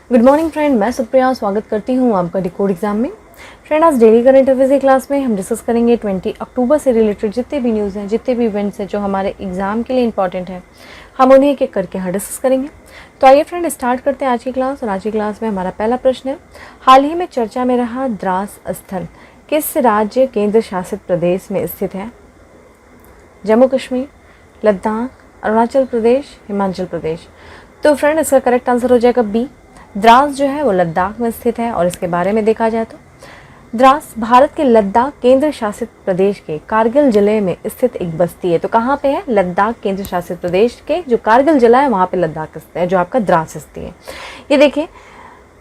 Good morning friend, मैं सुप्रिया स्वागत करती हूँ आपका डिकोड एग्जाम में। फ्रेंड, आज डेली करंट अफेयर्स की क्लास में हम डिस्कस करेंगे 20 अक्टूबर से रिलेटेड जितने भी न्यूज़ हैं, जितने भी इवेंट्स हैं जो हमारे एग्जाम के लिए इंपॉर्टेंट हैं, हम उन्हें एक एक करके यहाँ डिस्कस करेंगे। तो आइए फ्रेंड स्टार्ट करते हैं आज की क्लास। और आज की क्लास में हमारा पहला प्रश्न है, हाल ही में चर्चा में रहा द्रास स्थल किस राज्य केंद्र शासित प्रदेश में स्थित है? जम्मू कश्मीर, लद्दाख, अरुणाचल प्रदेश, हिमाचल प्रदेश। तो फ्रेंड इसका करेक्ट आंसर हो जाएगा बी। द्रास जो है वो लद्दाख में स्थित है। और इसके बारे में देखा जाए तो द्रास भारत के लद्दाख केंद्र शासित प्रदेश के कारगिल जिले में स्थित एक बस्ती है। तो कहाँ पे है? लद्दाख केंद्र शासित प्रदेश के जो कारगिल जिला है वहाँ पे लद्दाख स्थित है, जो आपका द्रास स्थित है। ये देखिए,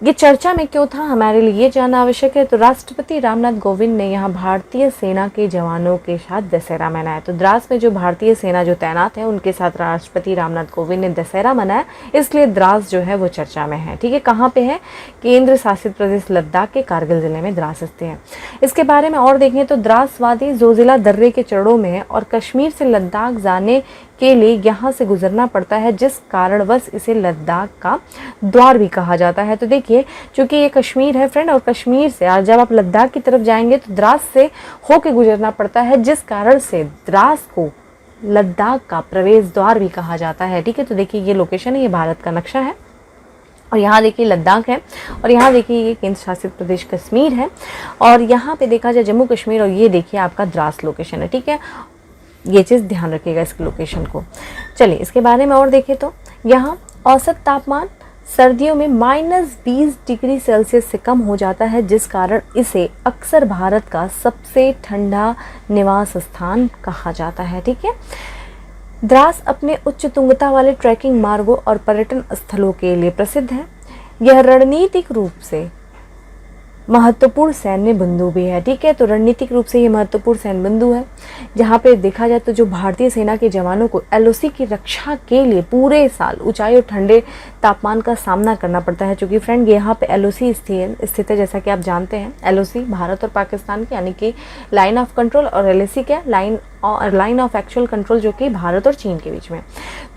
ये चर्चा में क्यों था, हमारे लिए ये जानना आवश्यक है। तो राष्ट्रपति रामनाथ कोविंद ने यहाँ भारतीय सेना के जवानों के साथ दशहरा मनाया। तो द्रास में जो भारतीय सेना जो तैनात है उनके साथ राष्ट्रपति रामनाथ कोविंद ने दशहरा मनाया, इसलिए द्रास जो है वो चर्चा में है। ठीक है, कहाँ पे है? केंद्र शासित प्रदेश लद्दाख के कारगिल जिले में द्रास स्थित है। इसके बारे में और देखें तो द्रास वादी जोजिला दर्रे के चरणों में है और कश्मीर से लद्दाख जाने के लिए यहाँ से गुजरना पड़ता है, जिस कारणवश इसे लद्दाख का द्वार भी कहा जाता है। तो देखिए, चूंकि ये कश्मीर है फ्रेंड, और कश्मीर से जब आप लद्दाख की तरफ जाएंगे तो द्रास से होके गुजरना पड़ता है, जिस कारण से द्रास को लद्दाख का प्रवेश द्वार भी कहा जाता है। ठीक है, तो देखिए ये लोकेशन है, ये भारत का नक्शा है और यहाँ देखिए लद्दाख है और यहाँ देखिए ये केंद्र शासित प्रदेश कश्मीर है और यहाँ पे देखा जाए जम्मू कश्मीर और ये देखिए आपका द्रास लोकेशन है। ठीक है, ये चीज़ ध्यान रखिएगा इसके लोकेशन को। चलिए इसके बारे में और देखें तो यहाँ औसत तापमान सर्दियों में -20 डिग्री सेल्सियस से कम हो जाता है, जिस कारण इसे अक्सर भारत का सबसे ठंडा निवास स्थान कहा जाता है। ठीक है, द्रास अपने उच्च तुंगता वाले ट्रैकिंग मार्गों और पर्यटन स्थलों के लिए प्रसिद्ध है। यह रणनीतिक रूप से महत्वपूर्ण सैन्य बिंदु भी है। ठीक है, तो रणनीतिक रूप से ये महत्वपूर्ण सैन्य बिंदु है, जहाँ पे देखा जाए तो जो भारतीय सेना के जवानों को एलओसी की रक्षा के लिए पूरे साल ऊंचाई और ठंडे तापमान का सामना करना पड़ता है। क्योंकि फ्रेंड यहाँ पे एलओसी स्थित है, जैसा कि आप जानते हैं एलओसी भारत और पाकिस्तान की यानी कि लाइन ऑफ कंट्रोल, और एलएसी क्या? लाइन ऑफ एक्चुअल कंट्रोल, जो कि भारत और चीन के बीच में।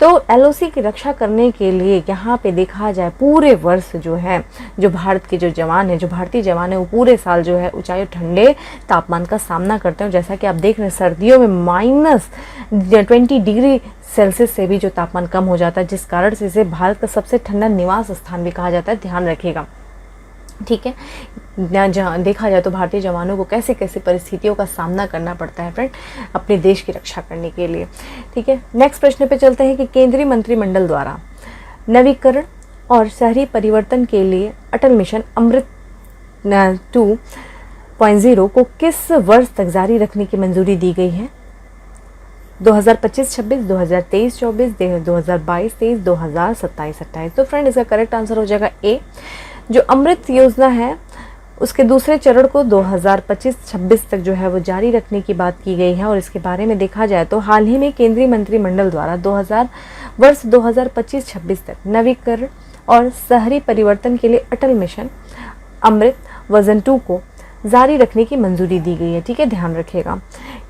तो एलओसी की रक्षा करने के लिए यहाँ पे देखा जाए पूरे वर्ष जो है जो भारत के जो जवान है, जो भारतीय जवान है, वो पूरे साल जो है ऊंचाई और ठंडे तापमान का सामना करते हैं। जैसा कि आप देख रहे हैं सर्दियों में -20 डिग्री सेल्सियस से भी जो तापमान कम हो जाता है, जिस कारण से इसे भारत का सबसे ठंडा निवास स्थान भी कहा जाता है। ध्यान रखिएगा। ठीक है, जहाँ देखा जाए तो भारतीय जवानों को कैसे कैसे परिस्थितियों का सामना करना पड़ता है फ्रेंड अपने देश की रक्षा करने के लिए। ठीक है, नेक्स्ट प्रश्न पे चलते हैं कि केंद्रीय मंत्रिमंडल द्वारा नवीकरण और शहरी परिवर्तन के लिए अटल मिशन अमृत 2.0 को किस वर्ष तक जारी रखने की मंजूरी दी गई है? 2025-26, 2023-24, 2022-23, 2027-28। तो फ्रेंड इसका करेक्ट आंसर हो जाएगा ए। जो अमृत योजना है उसके दूसरे चरण को 2025-26 तक जो है वो जारी रखने की बात की गई है। और इसके बारे में देखा जाए तो हाल ही में केंद्रीय मंत्रिमंडल द्वारा वर्ष 2025-26 तक नवीकरण और शहरी परिवर्तन के लिए अटल मिशन अमृत वर्जन 2 को जारी रखने की मंजूरी दी गई है। ठीक है, ध्यान रखिएगा।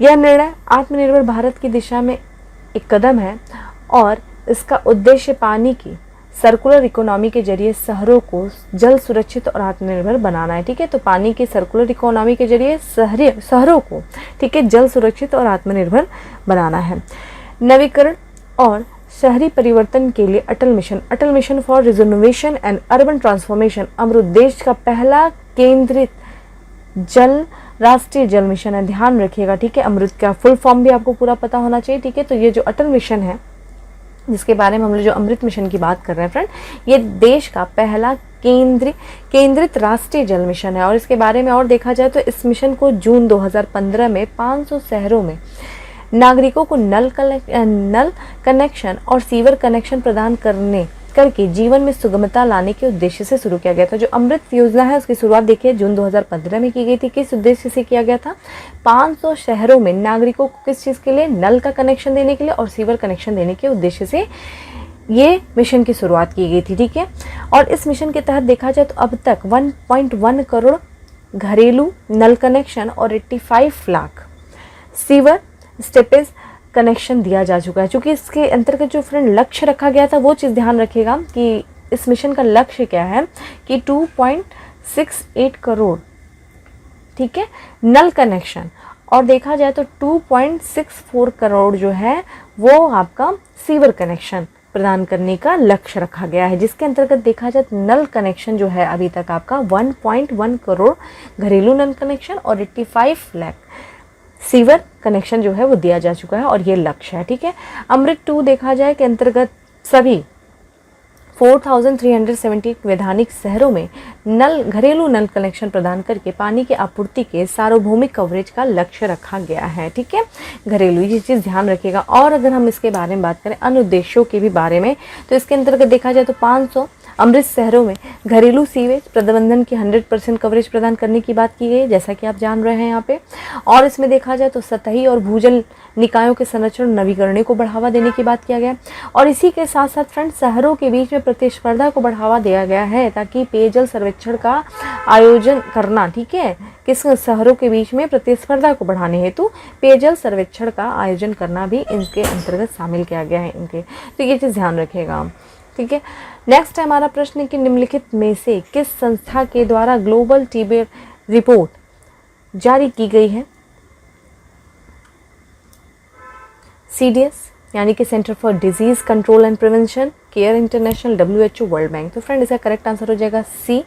यह निर्णय आत्मनिर्भर भारत की दिशा में एक कदम है और इसका उद्देश्य पानी की सर्कुलर इकोनॉमी के जरिए शहरों को जल सुरक्षित और आत्मनिर्भर बनाना है। ठीक है, तो पानी की सर्कुलर इकोनॉमी के जरिए शहरों को, ठीक है, जल सुरक्षित और आत्मनिर्भर बनाना है। नवीकरण और शहरी परिवर्तन के लिए Atal mission for rejuvenation and urban transformation AMRUT देश का पहला केंद्रित राष्ट्रीय जल मिशन है। ध्यान रखिएगा। ठीक है, अमृत का फुल फॉर्म भी आपको पूरा पता होना चाहिए। ठीक है, तो ये जो अटल मिशन है जिसके बारे में हम लोग जो अमृत मिशन की बात कर रहे हैं फ्रेंड, ये देश का पहला केंद्रित राष्ट्रीय जल मिशन है। और इसके बारे में और देखा जाए तो इस मिशन को जून 2015 में 500 शहरों में नागरिकों को नल कनेक्शन और सीवर कनेक्शन प्रदान करके जीवन में सुगमता लाने के उद्देश्य से शुरू किया गया था। जो अमृत योजना है उसकी शुरुआत देखिए जून 2015 में की गई थी। किस उद्देश्य से किया गया था? 500 शहरों में नागरिकों को किस चीज़ के लिए? नल का कनेक्शन देने के लिए और सीवर कनेक्शन देने के उद्देश्य से ये मिशन की शुरुआत की गई थी। ठीक है, और इस मिशन के तहत देखा जाए तो अब तक 1.1 करोड़ घरेलू नल कनेक्शन और 85 लाख सीवर स्टेपेज कनेक्शन दिया जा चुका है। चूँकि इसके अंतर्गत जो फ्रेंड लक्ष्य रखा गया था वो चीज़ ध्यान रखिएगा कि इस मिशन का लक्ष्य क्या है कि 2.68 करोड़, ठीक है, नल कनेक्शन, और देखा जाए तो 2.64 करोड़ जो है वो आपका सीवर कनेक्शन प्रदान करने का लक्ष्य रखा गया है, जिसके अंतर्गत देखा जाए तो नल कनेक्शन जो है अभी तक आपका 1.1 करोड़ घरेलू नल कनेक्शन और 85 लाख सीवर कनेक्शन जो है वो दिया जा चुका है, और ये लक्ष्य है, ठीक है। अमृत 2 देखा जाए के अंतर्गत सभी 4,370 वैधानिक शहरों में घरेलू नल कनेक्शन प्रदान करके पानी की आपूर्ति के सार्वभौमिक कवरेज का लक्ष्य रखा गया है, ठीक है। घरेलू ये चीज़ ध्यान रखिएगा। और अगर हम इसके बारे में बात करें अन्य उद्देश्यों के भी बारे में, तो इसके अंतर्गत देखा जाए तो 500 अमृत शहरों में घरेलू सीवेज प्रबंधन की 100% कवरेज प्रदान करने की बात की गई है, जैसा कि आप जान रहे हैं यहाँ पे। और इसमें देखा जाए तो सतही और भूजल निकायों के संरक्षण नवीकरण को बढ़ावा देने की बात किया गया। और इसी के साथ साथ फ्रेंड शहरों के बीच में प्रतिस्पर्धा को बढ़ावा दिया गया है, ताकि पेयजल सर्वेक्षण का आयोजन करना, ठीक है, किस शहरों के बीच में प्रतिस्पर्धा को बढ़ाने हेतु पेयजल सर्वेक्षण का आयोजन करना भी इनके अंतर्गत शामिल किया गया है इनके, तो ये चीज़ ध्यान रखिएगा, ठीक है। नेक्स्ट है हमारा प्रश्न कि निम्नलिखित में से किस संस्था के द्वारा ग्लोबल टीबी रिपोर्ट जारी की गई है? CDS यानी कि centre for disease control and prevention, care international, WHO, world bank. तो फ्रेंड इसका करेक्ट आंसर हो जाएगा C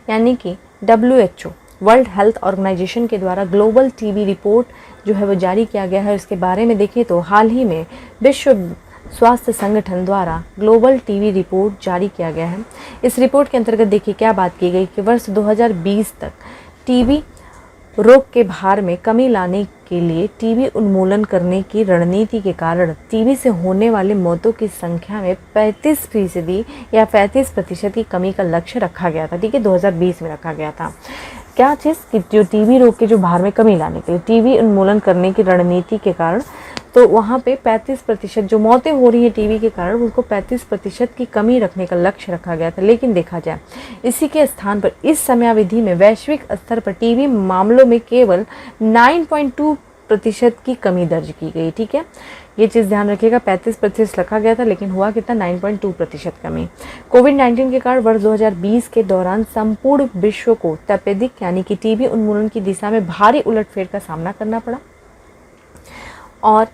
यानी कि WHO वर्ल्ड हेल्थ ऑर्गेनाइजेशन के द्वारा ग्लोबल टीबी रिपोर्ट जो है वो जारी किया गया है। इसके बारे में देखें तो हाल ही में विश्व स्वास्थ्य संगठन द्वारा ग्लोबल टीबी रिपोर्ट जारी किया गया है। इस रिपोर्ट के अंतर्गत देखिए क्या बात की गई कि वर्ष 2020 तक टीबी रोग के भार में कमी लाने के लिए टीबी उन्मूलन करने की रणनीति के कारण टीबी से होने वाली मौतों की संख्या में 35% या 35% की कमी का लक्ष्य रखा गया था, ठीक है, 2020 में रखा गया था। क्या चीज़ कि जो टीबी रोग के जो भार में कमी लाने के लिए टीबी उन्मूलन करने की रणनीति के कारण, तो वहाँ पे 35% जो मौतें हो रही हैं टीबी के कारण, उनको 35% की कमी रखने का लक्ष्य रखा गया था। लेकिन देखा जाए इसी के स्थान पर इस समयावधि में वैश्विक स्तर पर टीबी मामलों में केवल 9.2% की कमी दर्ज की गई, ठीक है। ये चीज़ ध्यान रखिएगा, 35% रखा गया था लेकिन हुआ कितना, 9.2% कमी। कोविड-19 के कारण वर्ष 2020 के दौरान संपूर्ण विश्व को तपेदिक यानी कि टीबी उन्मूलन की दिशा में भारी उलटफेर का सामना करना पड़ा। और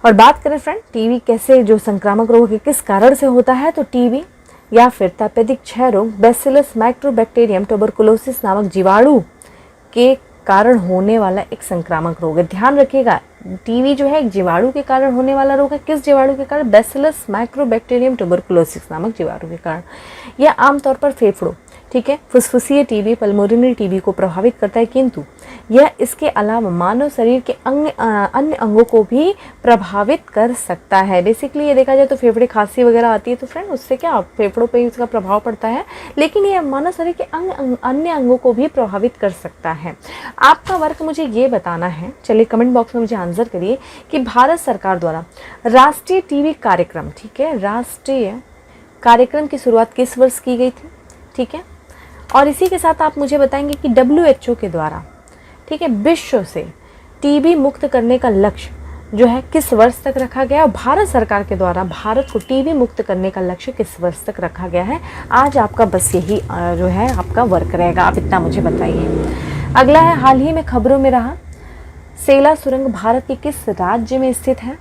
बात करें फ्रेंड टीबी कैसे जो संक्रामक रोग है किस कारण से होता है, तो टीबी या फिर तपेदिक क्षय रोग बैसिलस माइक्रोबैक्टीरियम ट्यूबरकुलोसिस नामक जीवाणु के कारण होने वाला एक संक्रामक रोग है। ध्यान रखिएगा टीबी जो है एक जीवाणु के कारण होने वाला रोग है। किस जीवाणु के कारण? बैसिलस माइक्रोबैक्टीरियम ट्यूबरकुलोसिस नामक जीवाणु के कारण। यह आमतौर पर फेफड़ों, ठीक है, फुसफुसीय टीबी, पल्मोनरी टीबी को प्रभावित करता है, किंतु यह इसके अलावा मानव शरीर के अन्य अंगों को भी प्रभावित कर सकता है। बेसिकली ये देखा जाए तो फेफड़े खांसी वगैरह आती है तो फ्रेंड उससे क्या फेफड़ों पे इसका प्रभाव पड़ता है, लेकिन ये मानव शरीर के अन्य अंगों को भी प्रभावित कर सकता है। आपका वर्क मुझे ये बताना है, चलिए कमेंट बॉक्स में मुझे आंसर करिए कि भारत सरकार द्वारा राष्ट्रीय टीबी कार्यक्रम, ठीक है, राष्ट्रीय कार्यक्रम की शुरुआत किस वर्ष की गई थी, ठीक है। और इसी के साथ आप मुझे बताएंगे कि WHO के द्वारा, ठीक है, विश्व से टीबी मुक्त करने का लक्ष्य जो है किस वर्ष तक रखा गया है, और भारत सरकार के द्वारा भारत को टीबी मुक्त करने का लक्ष्य किस वर्ष तक रखा गया है। आज आपका बस यही जो है आपका वर्क रहेगा, आप इतना मुझे बताइए। अगला है, हाल ही में खबरों में रहा सेला सुरंग भारत के किस राज्य में स्थित है?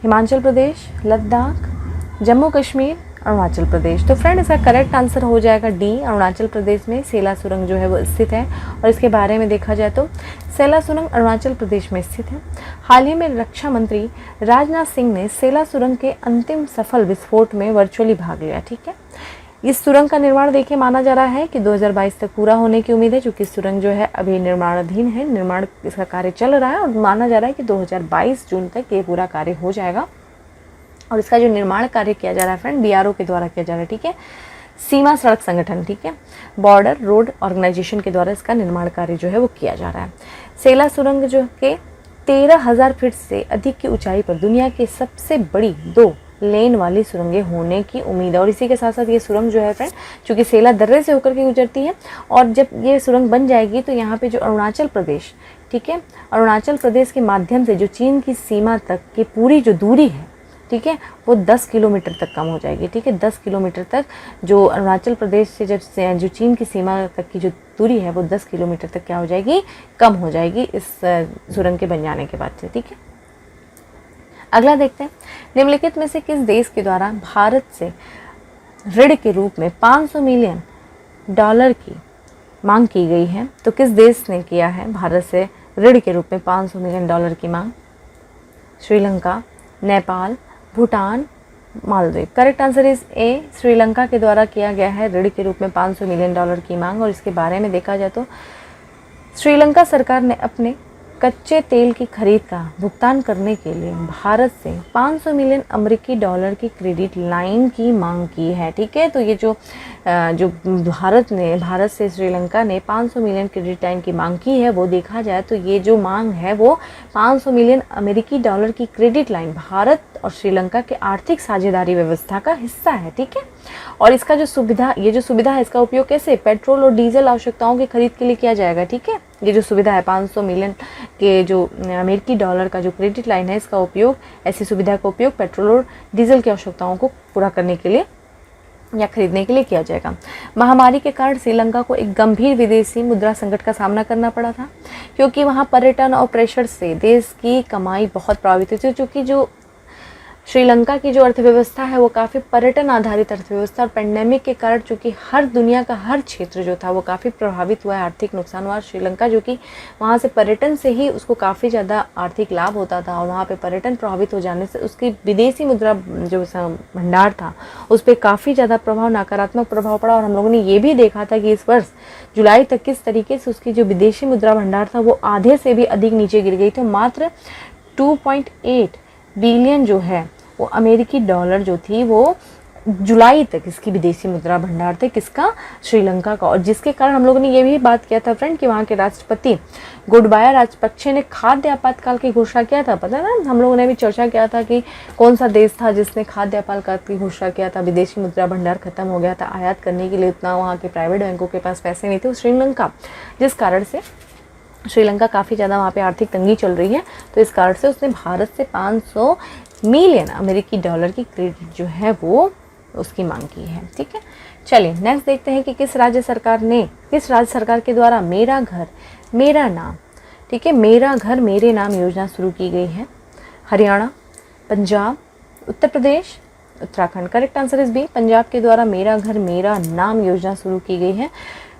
हिमाचल प्रदेश, लद्दाख, जम्मू कश्मीर, अरुणाचल प्रदेश। तो फ्रेंड इसका करेक्ट आंसर हो जाएगा डी, अरुणाचल प्रदेश में सेला सुरंग जो है वो स्थित है। और इसके बारे में देखा जाए तो सेला सुरंग अरुणाचल प्रदेश में स्थित है। हाल ही में रक्षा मंत्री राजनाथ सिंह ने सेला सुरंग के अंतिम सफल विस्फोट में वर्चुअली भाग लिया, ठीक है। इस सुरंग का निर्माण देखिए माना जा रहा है कि 2022 तक पूरा होने की उम्मीद है, क्योंकि सुरंग जो है अभी निर्माणाधीन है, निर्माण इसका कार्य चल रहा है और माना जा रहा है कि 2022 जून तक ये पूरा कार्य हो जाएगा। और इसका जो निर्माण कार्य किया जा रहा है फ्रेंड BRO के द्वारा किया जा रहा है, ठीक है, सीमा सड़क संगठन, ठीक है, बॉर्डर रोड ऑर्गेनाइजेशन के द्वारा इसका निर्माण कार्य जो है वो किया जा रहा है। सेला सुरंग जो के 13,000 फीट से अधिक की ऊंचाई पर दुनिया की सबसे बड़ी 2 लेन वाली सुरंगें होने की उम्मीद है। और इसी के साथ साथ ये सुरंग जो है फ्रेंड चूँकि सेला दर्रे से होकर के गुजरती है, और जब ये सुरंग बन जाएगी तो यहाँ पे जो अरुणाचल प्रदेश, ठीक है, अरुणाचल प्रदेश के माध्यम से जो चीन की सीमा तक की पूरी जो दूरी है, ठीक है, वो 10 किलोमीटर तक कम हो जाएगी। ठीक है, 10 किलोमीटर तक जो अरुणाचल प्रदेश से जो चीन की सीमा तक की जो दूरी है वो 10 किलोमीटर तक क्या हो जाएगी, कम हो जाएगी इस सुरंग के बन जाने के बाद से। ठीक है, अगला देखते हैं, निम्नलिखित में से किस देश के द्वारा भारत से ऋण के रूप में 500 मिलियन डॉलर की मांग की गई है। तो किस देश ने किया है भारत से ऋण के रूप में 500 मिलियन डॉलर की मांग? Sri Lanka, Nepal, Bhutan, Maldives. Correct answer is a, Sri Lanka के द्वारा किया गया है ऋण के रूप में 500 मिलियन डॉलर की मांग। और इसके बारे में देखा जाए तो श्रीलंका सरकार ने अपने कच्चे तेल की खरीद का भुगतान करने के लिए भारत से 500 मिलियन अमेरिकी डॉलर की क्रेडिट लाइन की मांग की है। ठीक है, तो ये जो भारत से श्रीलंका ने 500 मिलियन क्रेडिट लाइन की मांग की है, वो देखा जाए तो ये जो मांग है वो 500 मिलियन अमेरिकी डॉलर की क्रेडिट लाइन भारत और श्रीलंका के आर्थिक साझेदारी व्यवस्था का हिस्सा है। ठीक है, और इसका जो सुविधा है इसका उपयोग कैसे, पेट्रोल और डीजल आवश्यकताओं की खरीद के लिए किया जाएगा। ठीक है, ये जो सुविधा है 500 मिलियन के जो अमेरिकी डॉलर का जो क्रेडिट लाइन है, इसका उपयोग, ऐसी सुविधा का उपयोग पेट्रोल और डीजल की आवश्यकताओं को पूरा करने के लिए या खरीदने के लिए किया जाएगा। महामारी के कारण श्रीलंका को एक गंभीर विदेशी मुद्रा संकट का सामना करना पड़ा था, क्योंकि वहाँ पर्यटन और प्रेशर से देश की कमाई बहुत प्रभावित हुई थी। क्योंकि जो श्रीलंका की जो अर्थव्यवस्था है वो काफ़ी पर्यटन आधारित अर्थव्यवस्था, और पेंडेमिक के कारण चूँकि दुनिया का हर क्षेत्र जो था वो काफ़ी प्रभावित हुआ है, आर्थिक नुकसान हुआ। श्रीलंका जो कि वहाँ से पर्यटन से ही उसको काफ़ी ज़्यादा आर्थिक लाभ होता था, और वहाँ पे पर्यटन प्रभावित हो जाने से उसकी विदेशी मुद्रा जो भंडार था उस पर काफ़ी ज़्यादा नकारात्मक प्रभाव पड़ा। और हम लोगों ने ये भी देखा था कि इस वर्ष जुलाई तक किस तरीके से उसकी जो विदेशी मुद्रा भंडार था वो आधे से भी अधिक नीचे गिर गई थी। मात्र 2.8 बिलियन जो है वो अमेरिकी डॉलर जो थी वो जुलाई तक इसकी विदेशी मुद्रा भंडार थे, किसका, श्रीलंका का। और जिसके कारण हम लोगों ने ये भी बात किया था फ्रेंड कि वहाँ के राष्ट्रपति गोडबाया राजपक्षे ने खाद्य आपातकाल की घोषणा किया था। पता है ना, हम लोगों ने भी चर्चा किया था कि कौन सा देश था जिसने खाद्य आपातकाल की घोषणा किया था, विदेशी मुद्रा भंडार खत्म हो गया था, आयात करने के लिए उतना वहाँ के प्राइवेट बैंकों के पास पैसे नहीं थे, श्रीलंका, जिस कारण से श्रीलंका काफ़ी ज़्यादा वहाँ पे आर्थिक तंगी चल रही है। तो इस कारण से उसने भारत से 500 मिलियन अमेरिकी डॉलर की क्रेडिट जो है वो उसकी मांग की है। ठीक है, चलिए नेक्स्ट देखते हैं कि किस राज्य सरकार के द्वारा मेरा घर मेरा नाम, ठीक है, मेरा घर मेरे नाम योजना शुरू की गई है। Haryana, Punjab, Uttar Pradesh, Uttarakhand. Correct answer is B, Punjab के द्वारा मेरा घर मेरा नाम योजना शुरू की गई है।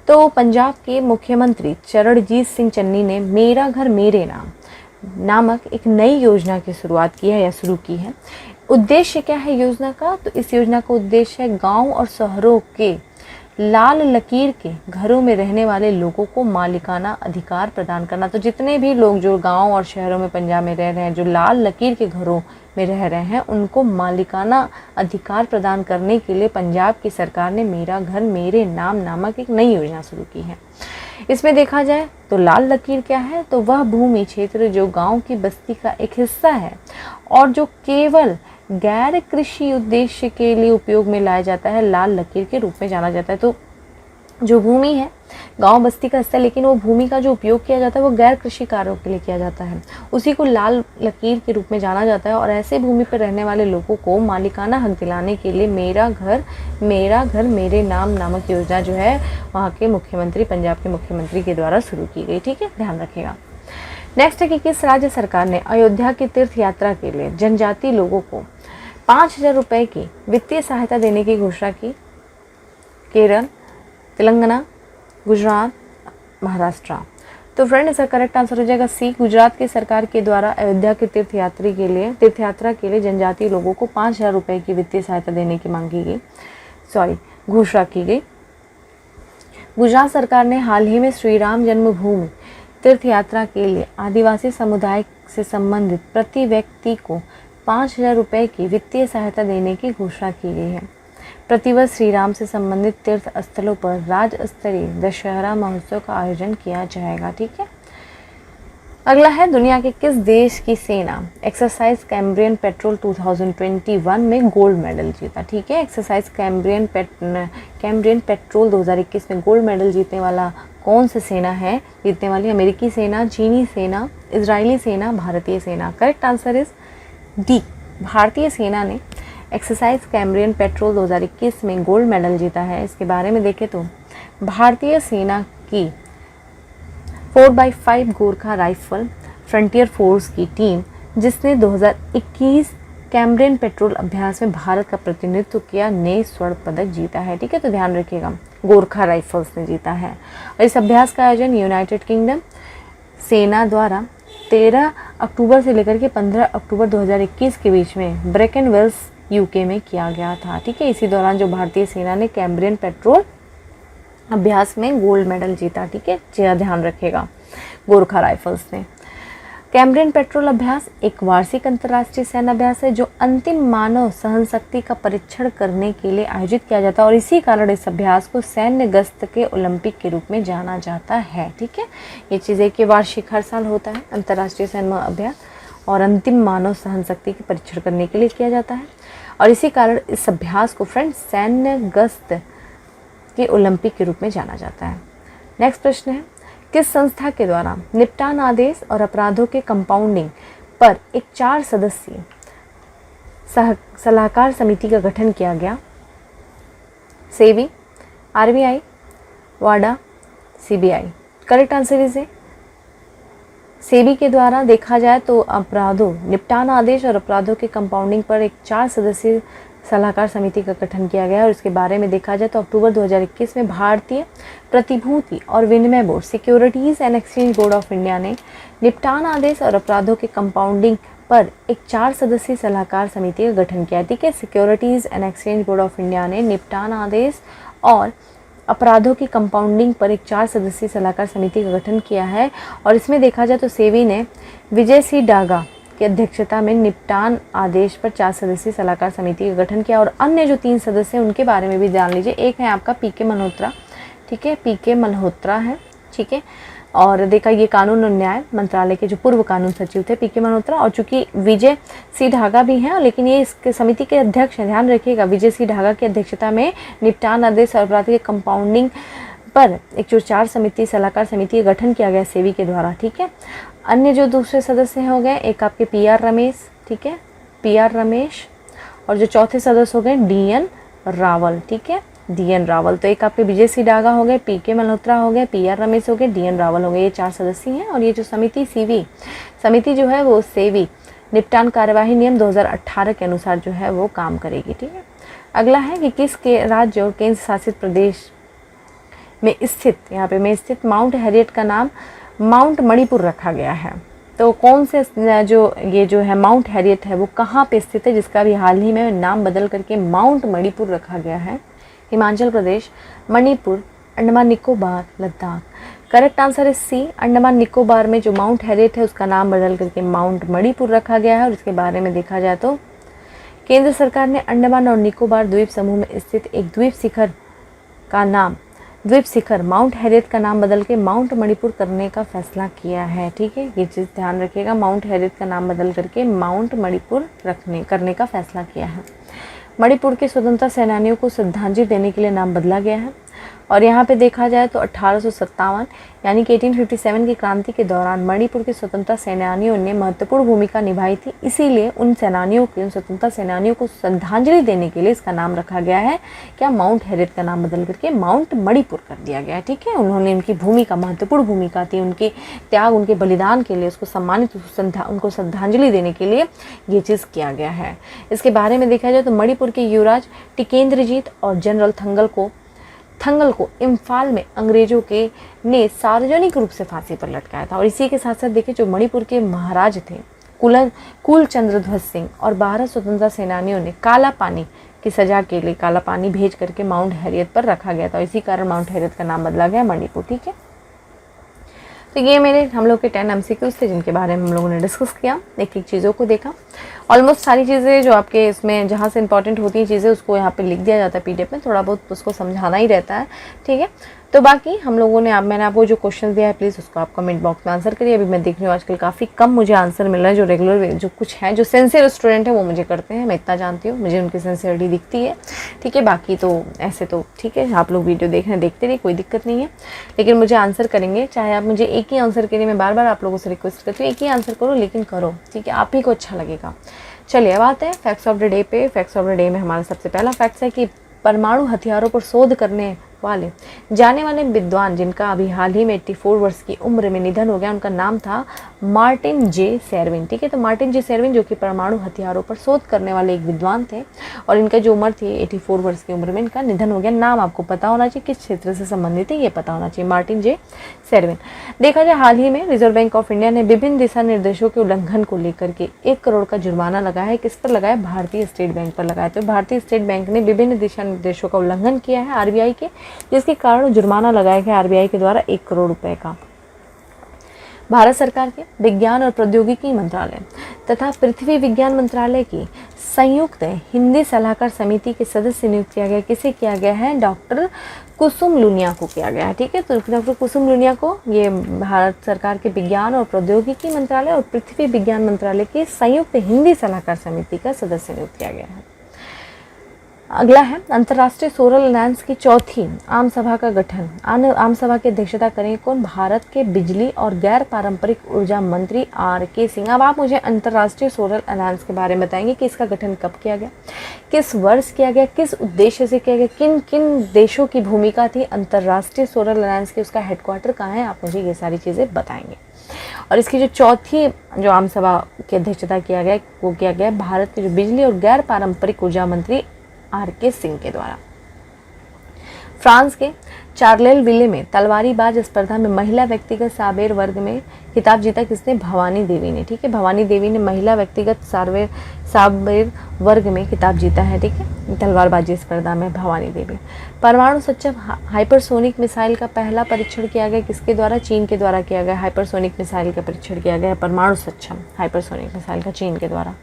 तो पंजाब के मुख्यमंत्री चरणजीत सिंह चन्नी ने मेरा घर मेरे नाम नामक एक नई योजना की शुरुआत की है या शुरू की है। उद्देश्य क्या है योजना का, तो इस योजना का उद्देश्य है गांव और शहरों के लाल लकीर के घरों में रहने वाले लोगों को मालिकाना अधिकार प्रदान करना। तो जितने भी लोग जो गांव और शहरों में पंजाब में रह रहे हैं, जो लाल लकीर के घरों में रह रहे हैं, उनको मालिकाना अधिकार प्रदान करने के लिए पंजाब की सरकार ने मेरा घर मेरे नाम नामक एक नई योजना शुरू की है। इसमें देखा जाए तो लाल लकीर क्या है, तो वह भूमि क्षेत्र जो गांव की बस्ती का एक हिस्सा है और जो केवल गैर कृषि उद्देश्य के लिए उपयोग में लाया जाता है, लाल लकीर के रूप में जाना जाता है। तो जो भूमि है गांव बस्ती का हिस्सा, लेकिन वो भूमि का जो उपयोग किया जाता है वो गैर कृषि कार्यों के लिए किया जाता है, उसी को लाल लकीर के रूप में जाना जाता है। और ऐसे भूमि पर रहने वाले लोगों को मालिकाना हक दिलाने के लिए मेरा घर मेरे नाम नामक योजना जो है वहाँ के मुख्यमंत्री, पंजाब के मुख्यमंत्री के द्वारा शुरू की गई। ठीक है, ध्यान रखिएगा। नेक्स्ट है कि किस राज्य सरकार ने अयोध्या की तीर्थ यात्रा के लिए जनजातीय लोगों को 5,000 रुपये की वित्तीय सहायता देने की घोषणा की? केरल, तेलंगाना, गुजरात, महाराष्ट्र। तो फ्रेंड इसका करेक्ट आंसर हो जाएगा सी, गुजरात की सरकार के द्वारा अयोध्या के तीर्थ यात्रा के लिए जनजातीय लोगों को 5,000 रुपये की वित्तीय सहायता देने की घोषणा की गई। गुजरात सरकार ने हाल ही में श्री राम जन्मभूमि तीर्थ यात्रा के लिए आदिवासी समुदाय से संबंधित प्रति व्यक्ति को 5,000 रुपये की वित्तीय सहायता देने की घोषणा की गई है। प्रतिवर्ष श्री राम से संबंधित तीर्थ स्थलों पर राज्य स्तरीय दशहरा महोत्सव का आयोजन किया जाएगा। ठीक है, अगला है दुनिया के किस देश की सेना एक्सरसाइज कैम्ब्रियन पेट्रोल 2021 में गोल्ड मेडल जीता? ठीक है, एक्सरसाइज कैम्ब्रियन पेट्रोल 2021 में गोल्ड मेडल जीतने वाला कौन सी सेना है? जीतने वाली अमेरिकी सेना, चीनी सेना, इजरायली सेना, भारतीय सेना। करेक्ट आंसर इज डी, भारतीय सेना ने एक्सरसाइज कैमरियन पेट्रोल 2021 में गोल्ड मेडल जीता है? इसके बारे में देखें तो भारतीय सेना की 4x5 Gorkha rifle frontier force की टीम, जिसने 2021 कैमरियन पेट्रोल अभ्यास में भारत का प्रतिनिधित्व किया, ने स्वर्ण पदक जीता है। ठीक है, तो ध्यान रखिएगा, गोरखा राइफल्स ने जीता है। और इस अभ्यास का आयोजन यूनाइटेड किंगडम सेना द्वारा 13 अक्टूबर से लेकर के 15 अक्टूबर 2021 के बीच में ब्रेकनवेल्स यूके में किया गया था। ठीक है, इसी दौरान जो भारतीय सेना ने कैमरियन पेट्रोल अभ्यास में गोल्ड मेडल जीता। ठीक है, ध्यान रखिएगा, गोरखा राइफल्स ने। कैमरियन पेट्रोल अभ्यास एक वार्षिक अंतर्राष्ट्रीय सैन्य अभ्यास है जो अंतिम मानव सहन शक्ति का परीक्षण करने के लिए आयोजित किया जाता है और इसी कारण इस अभ्यास को सैन्य गश्त के ओलंपिक के रूप में जाना जाता है। ठीक है, ये चीज़ है कि वार्षिक हर साल होता है अंतर्राष्ट्रीय सैन्य अभ्यास और अंतिम मानव सहन शक्ति के परीक्षण करने के लिए किया जाता है और इसी कारण इस अभ्यास को फ्रेंड्स सैन्य गश्त के ओलंपिक के रूप में जाना जाता है। नेक्स्ट प्रश्न है, किस संस्था के द्वारा निपटान आदेश और अपराधों के कंपाउंडिंग पर एक 4 सदस्यीय सलाहकार समिति का गठन किया गया? SEBI, RBI, Wada, CBI. Correct answer is SEBI के द्वारा देखा जाए तो अपराधों, निपटान आदेश और अपराधों के कंपाउंडिंग पर एक 4 सदस्यीय सलाहकार समिति का गठन किया गया और इसके बारे में देखा जाए तो अक्टूबर 2021 में भारतीय प्रतिभूति और विनिमय board, securities and exchange board of India ने निपटान आदेश और अपराधों के कंपाउंडिंग पर एक 4 सदस्यीय सलाहकार समिति का गठन किया। ठीक है, securities and exchange board of India ने निपटान आदेश और अपराधों की कंपाउंडिंग पर एक 4 सदस्यीय सलाहकार समिति का गठन किया है और इसमें देखा जाए तो सेबी ने विजय सी डागा की अध्यक्षता में निपटान आदेश पर 4 सदस्यीय सलाहकार समिति का गठन किया और अन्य जो 3 सदस्य हैं उनके बारे में भी जान लीजिए। एक है आपका पीके मल्होत्रा, ठीक है, पीके मल्होत्रा है, ठीक है, और देखा ये कानून और न्याय मंत्रालय के जो पूर्व कानून सचिव थे पीके मल्होत्रा, और चूंकि विजय सी ढागा भी हैं लेकिन ये इसके समिति के अध्यक्ष हैं, ध्यान रखिएगा, विजय सी ढागा की अध्यक्षता में निपटान आदेश और अपराध के कंपाउंडिंग पर एक जो 4 समिति सलाहकार समिति का गठन किया गया सेबी के द्वारा। ठीक है, अन्य जो दूसरे सदस्य हो गए, एक आपके पीआर रमेश, ठीक है, पीआर रमेश, और जो चौथे सदस्य हो गए डीएन रावल। ठीक है, डीएन रावल। तो एक आपके विजय सी डागा हो गए, पीके मल्होत्रा हो गए, पीआर रमेश हो गए, डीएन रावल हो गए, ये 4 सदस्य हैं। और ये जो समिति जो है वो सेबी निपटान कार्यवाही नियम 2018 के अनुसार जो है वो काम करेगी। ठीक है, अगला है कि किस के राज्य और केंद्र शासित प्रदेश में स्थित, यहाँ पे में स्थित माउंट हैरियट का नाम माउंट मणिपुर रखा गया है? तो कौन से जो है माउंट हैरियट है वो कहाँ पे स्थित है, जिसका भी हाल ही में नाम बदल करके माउंट मणिपुर रखा गया है? हिमाचल प्रदेश, मणिपुर, अंडमान निकोबार, लद्दाख। करेक्ट आंसर है सी, अंडमान निकोबार में जो माउंट हैरियट है उसका नाम बदल करके माउंट मणिपुर रखा गया है। और इसके बारे में देखा जाए तो केंद्र सरकार ने अंडमान और निकोबार द्वीप समूह में स्थित एक द्वीप शिखर माउंट हैरियट का नाम बदल के माउंट मणिपुर करने का फैसला किया है। ठीक है, ये चीज़ ध्यान रखिएगा, माउंट हैरियट का नाम बदल करके माउंट मणिपुर करने का फैसला किया है। मणिपुर के स्वतंत्रता सेनानियों को श्रद्धांजलि देने के लिए नाम बदला गया है और यहाँ पे देखा जाए तो 1857 यानी कि 1857 की क्रांति के दौरान मणिपुर के स्वतंत्रता सेनानियों ने महत्वपूर्ण भूमिका निभाई थी, इसीलिए उन स्वतंत्रता सेनानियों को श्रद्धांजलि देने के लिए इसका नाम रखा गया है, क्या, माउंट हैरियट का नाम बदल करके माउंट मणिपुर कर दिया गया है। ठीक है, उन्होंने उनकी भूमिका, महत्वपूर्ण भूमिका थी, उनके त्याग, उनके बलिदान के लिए उसको सम्मानित, उनको श्रद्धांजलि देने के लिए ये चीज़ किया गया है। इसके बारे में देखा जाए तो मणिपुर के युवराज टिकेंद्रजीत और जनरल थंगल को इम्फाल में अंग्रेजों के ने सार्वजनिक रूप से फांसी पर लटकाया था। और इसी के साथ साथ देखिए जो मणिपुर के महाराज थे कुल चंद्रध्वज सिंह और 12 स्वतंत्रता सेनानियों ने काला पानी की सजा के लिए काला पानी भेज करके माउंट हैरियट पर रखा गया था, इसी कारण माउंट हैरियट का नाम बदला गया मणिपुर। ठीक है, तो ये मेरे हम लोग के 10 MCQs थे जिनके बारे में हम लोगों ने डिस्कस किया, एक एक चीज़ों को देखा। ऑलमोस्ट सारी चीज़ें जो आपके इसमें जहाँ से इंपॉर्टेंट होती हैं चीज़ें उसको यहाँ पे लिख दिया जाता है PDF में, थोड़ा बहुत उसको समझाना ही रहता है। ठीक है, तो बाकी हम लोगों ने मैंने आपको जो क्वेश्चन दिया है प्लीज़ उसको आप कमेंट बॉक्स में आंसर करिए। अभी मैं देख रही हूँ आजकल काफ़ी कम मुझे आंसर मिल रहा है, जो रेगुलर जो कुछ हैं जो सिंसियर स्टूडेंट है वो मुझे करते हैं, मैं इतना जानती हूँ, मुझे उनकी सिंसियरिटी दिखती है। ठीक है, बाकी तो ऐसे तो ठीक है, आप लोग वीडियो देखते रहिए, कोई दिक्कत नहीं है, लेकिन मुझे आंसर करेंगे, चाहे आप मुझे एक ही आंसर करिए, मैं बार बार आप लोगों से रिक्वेस्ट करती हूँ एक ही आंसर करो लेकिन करो, ठीक है, आप ही को अच्छा लगेगा। चलिए अब आते हैं फैक्ट्स ऑफ द डे पे। फैक्ट्स ऑफ द डे में हमारा सबसे पहला फैक्ट्स है कि परमाणु हथियारों पर शोध करने वाले जाने वाले विद्वान जिनका अभी हाल ही में 84 वर्ष की उम्र में निधन हो गया, उनका नाम था मार्टिन जे सेरविन। ठीक है, तो मार्टिन जे सेरविन जो कि परमाणु हथियारों पर शोध करने वाले एक विद्वान थे और इनका जो उम्र थी 84 वर्ष की उम्र में इनका निधन हो गया। नाम आपको पता होना चाहिए, किस क्षेत्र से संबंधित है ये पता होना चाहिए, मार्टिन जे सेरविन। देखा जाए हाल ही में रिजर्व बैंक ऑफ इंडिया ने विभिन्न दिशा निर्देशों के उल्लंघन को लेकर के 1 करोड़ का जुर्माना लगाया है। किस पर लगाया? भारतीय स्टेट बैंक पर लगाया। तो भारतीय स्टेट बैंक ने विभिन्न दिशा निर्देशों का उल्लंघन किया है आरबीआई के, जिसके कारण जुर्माना लगाया गया आरबीआई के द्वारा 1 करोड़ रुपए का। भारत सरकार के विज्ञान और प्रौद्योगिकी मंत्रालय तथा पृथ्वी विज्ञान मंत्रालय की संयुक्त हिंदी सलाहकार समिति के सदस्य नियुक्त किया गया। किसे किया गया है? डॉक्टर कुसुम लुनिया को किया गया है। ठीक है, तो डॉक्टर कुसुम लुनिया को ये भारत सरकार के विज्ञान और प्रौद्योगिकी मंत्रालय और पृथ्वी विज्ञान मंत्रालय की संयुक्त हिंदी सलाहकार समिति का सदस्य नियुक्त किया गया है। अगला है अंतर्राष्ट्रीय सोलर अलायंस की चौथी आम सभा का गठन। आम सभा की अध्यक्षता करें कौन? भारत के बिजली और गैर पारंपरिक ऊर्जा मंत्री आर.के. सिंह। अब आप मुझे अंतर्राष्ट्रीय सोलर अलायंस के बारे में बताएंगे कि इसका गठन कब किया गया, किस वर्ष किया गया, किस उद्देश्य से किया गया, किन किन देशों की भूमिका थी अंतर्राष्ट्रीय सोलर अलायंस की, उसका हेडक्वार्टर कहाँ है, आप मुझे ये सारी चीज़ें बताएंगे। और इसकी जो चौथी जो आम सभा की अध्यक्षता किया गया वो किया गया भारत के जो बिजली और गैर पारंपरिक ऊर्जा मंत्री आर.के. सिंह के द्वारा। फ्रांस के चार्लेलविले में तलवारीबाज स्पर्धा में महिला व्यक्तिगत साबेर वर्ग में खिताब जीता किसने? भवानी देवी ने। ठीक है, भवानी देवी ने महिला व्यक्तिगत साबेर वर्ग में खिताब जीता है। ठीक है, तलवारबाजी स्पर्धा में भवानी देवी। परमाणु सक्षम हाइपरसोनिक मिसाइल का पहला परीक्षण किया गया किसके द्वारा? चीन के द्वारा किया गया। हाइपरसोनिक मिसाइल का परीक्षण किया गया परमाणु सक्षम हाइपरसोनिक मिसाइल का चीन के द्वारा।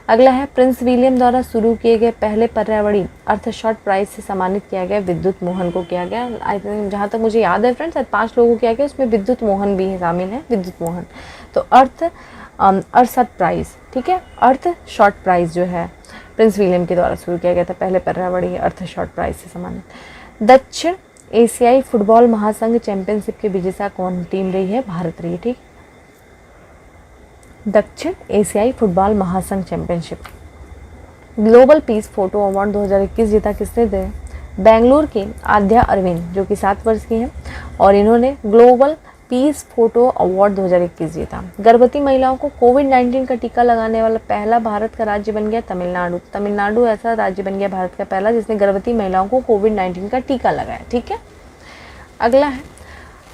अगला है प्रिंस विलियम द्वारा शुरू किए गए पहले पर्यावरणीय अर्थशॉर्ट प्राइज से सम्मानित किया गया विद्युत मोहन को किया गया। आई थिंक जहाँ तक मुझे याद है फ्रेंड्स 5 लोगों को किया गया, उसमें विद्युत मोहन भी शामिल है। विद्युत मोहन तो अर्थशॉर्ट प्राइज, ठीक है, अर्थ शॉर्ट प्राइज जो है प्रिंस विलियम के द्वारा शुरू किया गया था, पहले पर्यावरणीय अर्थशॉर्ट प्राइज से सम्मानित। दक्षिण एशियाई फुटबॉल महासंघ चैंपियनशिप की विजेता कौन टीम रही है? भारत रही है। ठीक, दक्षिण एशियाई फुटबॉल महासंघ championship. Global piece photo award 2021 जीता किसने दे? बेंगलुरु की आद्या अरविंद जो कि 7 वर्ष की हैं और इन्होंने ग्लोबल पीस फोटो अवार्ड 2021 जीता। गर्भवती महिलाओं को कोविड-19 का टीका लगाने वाला पहला भारत का राज्य बन गया तमिलनाडु। तमिलनाडु ऐसा राज्य बन गया भारत का पहला जिसने गर्भवती महिलाओं को कोविड-19 का टीका लगाया। ठीक है, अगला है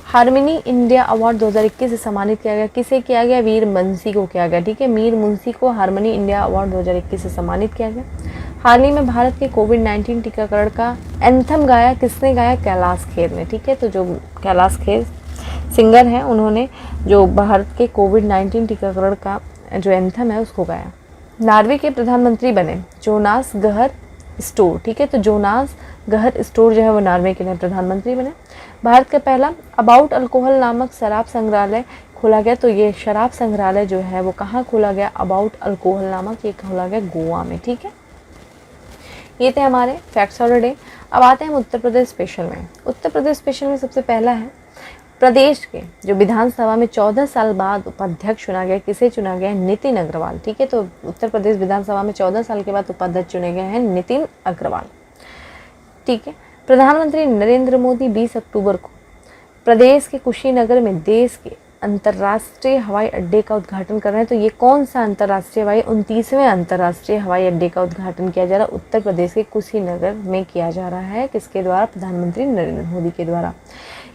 हारमनी इंडिया अवार्ड 2021 से सम्मानित किया गया। किसे किया गया? वीर मुंशी को किया गया। ठीक है, मीर मुंशी को हारमनी इंडिया अवार्ड 2021 से सम्मानित किया गया। हाल ही में भारत के कोविड-19 टीकाकरण का एंथम गाया किसने गाया? कैलाश खेर ने। ठीक है, तो जो कैलाश खेर सिंगर हैं उन्होंने जो भारत के कोविड-19 टीकाकरण का जो एंथम है उसको गाया। नॉर्वे के प्रधानमंत्री बने जोनास गहर स्टोर। ठीक है, तो जोनास गहर स्टोर जो है वो नॉर्वे के लिए प्रधानमंत्री बने। भारत का पहला अबाउट अल्कोहल नामक शराब संग्रहालय खोला गया। तो ये शराब संग्रहालय जो है वो कहाँ खोला गया? अबाउट अल्कोहल नामक, ये खोला गया गोवा में। ठीक है, ये थे हमारे फैक्ट्स ऑफ द डे। अब आते हैं हम उत्तर प्रदेश स्पेशल में। उत्तर प्रदेश स्पेशल में सबसे पहला है प्रदेश के जो विधानसभा में 14 साल बाद उपाध्यक्ष चुना गया, किसे चुना गया? नितिन अग्रवाल। ठीक है, तो उत्तर प्रदेश विधानसभा में 14 साल के बाद उपाध्यक्ष चुने गए हैं नितिन अग्रवाल। ठीक है, प्रधानमंत्री नरेंद्र मोदी 20 अक्टूबर को प्रदेश के कुशीनगर में देश के अंतर्राष्ट्रीय हवाई अड्डे का उद्घाटन कर रहे हैं। तो ये कौन सा अंतर्राष्ट्रीय 29वें अंतर्राष्ट्रीय हवाई अड्डे का उद्घाटन किया जा रहा है? उत्तर प्रदेश के कुशीनगर में किया जा रहा है। किसके द्वारा? प्रधानमंत्री नरेंद्र मोदी के द्वारा।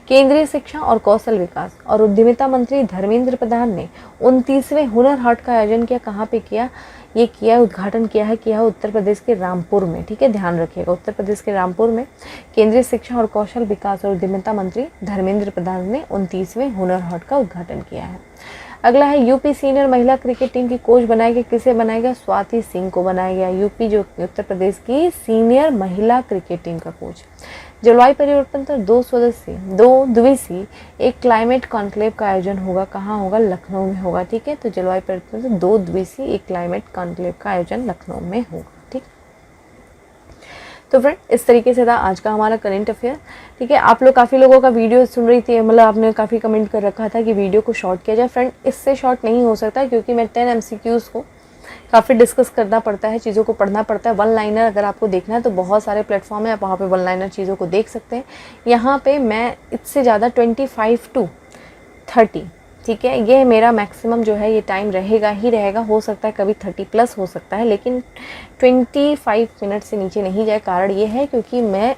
केंद्रीय शिक्षा और कौशल विकास और उद्यमिता मंत्री धर्मेंद्र प्रधान ने 29वें हुनर हाट का आयोजन किया। कहाँ पे किया? ये किया उद्घाटन किया है उत्तर प्रदेश के रामपुर में। ठीक है, ध्यान रखिएगा, उत्तर प्रदेश के रामपुर में केंद्रीय शिक्षा और कौशल विकास और उद्यमिता मंत्री धर्मेंद्र प्रधान ने 29वें हुनर हाट का उद्घाटन किया है। अगला है यूपी सीनियर महिला क्रिकेट टीम की कोच बनाया गया। किसे बनाया गया? स्वाति सिंह को बनाया गया। यूपी जो उत्तर प्रदेश की सीनियर महिला क्रिकेट टीम का कोच। जलवायु परिवर्तन पर 2 दिवसीय एक क्लाइमेट कॉन्क्लेव का आयोजन होगा। कहाँ होगा? लखनऊ में होगा। ठीक है, तो जलवायु परिवर्तन पर 2 दिवसीय एक क्लाइमेट कॉन्क्लेव का आयोजन लखनऊ में होगा। ठीक, तो फ्रेंड इस तरीके से था आज का हमारा करंट अफेयर। ठीक है, आप लोग काफ़ी लोगों का वीडियो सुन रही थी, मतलब आपने काफ़ी कमेंट कर रखा था कि वीडियो को शॉर्ट किया जाए। फ्रेंड इससे शॉर्ट नहीं हो सकता क्योंकि मैं 10 MCQs को काफ़ी डिस्कस करना पड़ता है, चीज़ों को पढ़ना पड़ता है। वन लाइनर अगर आपको देखना है तो बहुत सारे प्लेटफॉर्म है, आप वहाँ पे वन लाइनर चीज़ों को देख सकते हैं। यहाँ पे मैं इससे ज़्यादा 25 to 30, ठीक है, ये मेरा मैक्सिमम जो है ये टाइम रहेगा ही रहेगा। हो सकता है कभी 30 प्लस हो सकता है, लेकिन 25 मिनट से नीचे नहीं जाए। कारण ये है क्योंकि मैं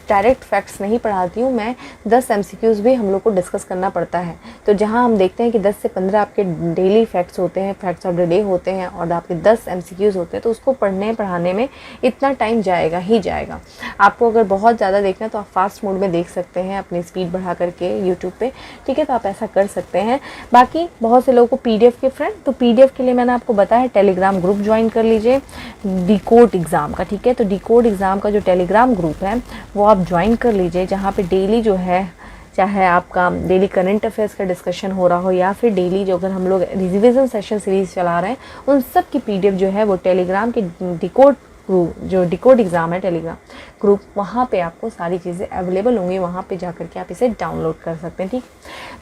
डायरेक्ट फैक्ट्स नहीं पढ़ाती हूँ, मैं 10 MCQs भी हम लोग को डिस्कस करना पड़ता है। तो जहाँ हम देखते हैं कि 10 से 15 आपके डेली फैक्ट्स होते हैं, फैक्ट्स ऑफ द डे होते हैं, और आपके 10 MCQs होते हैं, तो उसको पढ़ने पढ़ाने में इतना टाइम जाएगा ही जाएगा। आपको अगर बहुत ज़्यादा देखना है तो आप फास्ट मोड में देख सकते हैं, अपनी स्पीड बढ़ा करके यूट्यूब पे, ठीक है, तो आप ऐसा कर सकते हैं। बाकी बहुत से लोगों को PDF के फ्रेंड, तो PDF के लिए मैंने आपको बताया टेलीग्राम ग्रुप ज्वाइन कर लीजिए डिकोड एग्ज़ाम का, ठीक है। तो डिकोड एग्ज़ाम का जो टेलीग्राम ग्रुप है वो आप ज्वाइन कर लीजिए, जहाँ पे डेली जो है, चाहे आपका डेली करंट अफेयर्स का डिस्कशन हो रहा हो या फिर डेली जो अगर हम लोग रिविज़न सेशन सीरीज़ चला रहे हैं, उन सब की PDF जो है वो टेलीग्राम के डिकोड ग्रुप, जो डिकोड एग्ज़ाम है टेलीग्राम ग्रुप, वहाँ पे आपको सारी चीज़ें अवेलेबल होंगी, वहाँ पे जा करके आप इसे डाउनलोड कर सकते हैं, ठीक।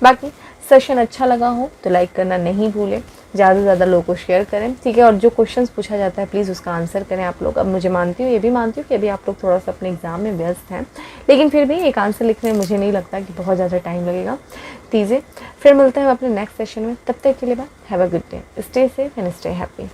बाकी सेशन अच्छा लगा हो तो लाइक करना नहीं भूलें, ज़्यादा से ज़्यादा लोगों को शेयर करें, ठीक है। और जो क्वेश्चंस पूछा जाता है प्लीज़ उसका आंसर करें आप लोग। अब मुझे मानती हूँ, ये भी मानती हूँ कि अभी आप लोग थोड़ा सा अपने एग्ज़ाम में व्यस्त हैं, लेकिन फिर भी एक आंसर लिखने में मुझे नहीं लगता कि बहुत ज़्यादा टाइम लगेगा। फिर मिलते हैं अपने नेक्स्ट सेशन में, तब तक के लिए bye, have a good day, stay safe and stay happy.